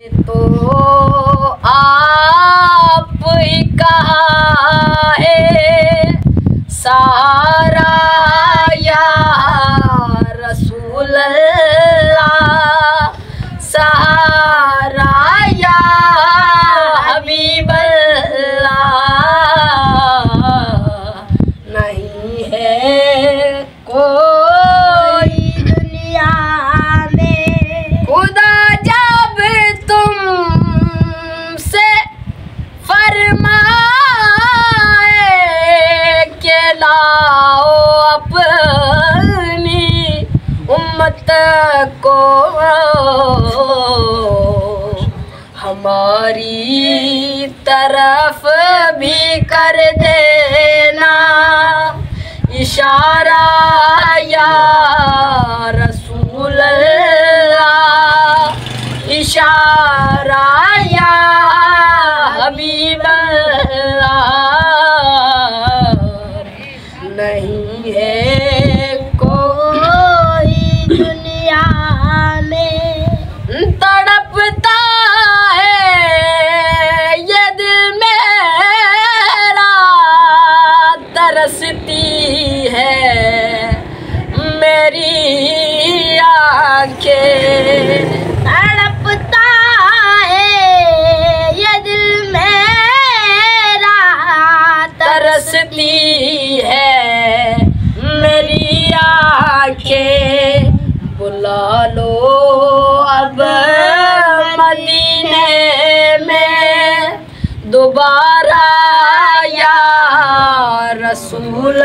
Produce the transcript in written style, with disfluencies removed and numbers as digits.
तो आप ही कहा है सारा या रसूल अल्लाह, सहारा या हबीब अल्लाह, नहीं है कोई दुनिया में। खुदा जब तुमसे फरमाए के लाओ अपनी उम्मत को, हमारी तरफ भी कर देना इशारा या रसूल अल्लाह, इशारा या हबीब अल्लाह, नहीं है कोई दुनिया में। तड़पता है ये दिल मेरा, तरसती है मेरी आँखें। तड़पता है ये दिल मेरा, तरसती है मेरी आँखें। बुला लो अब मदीने में दोबारा या रसूल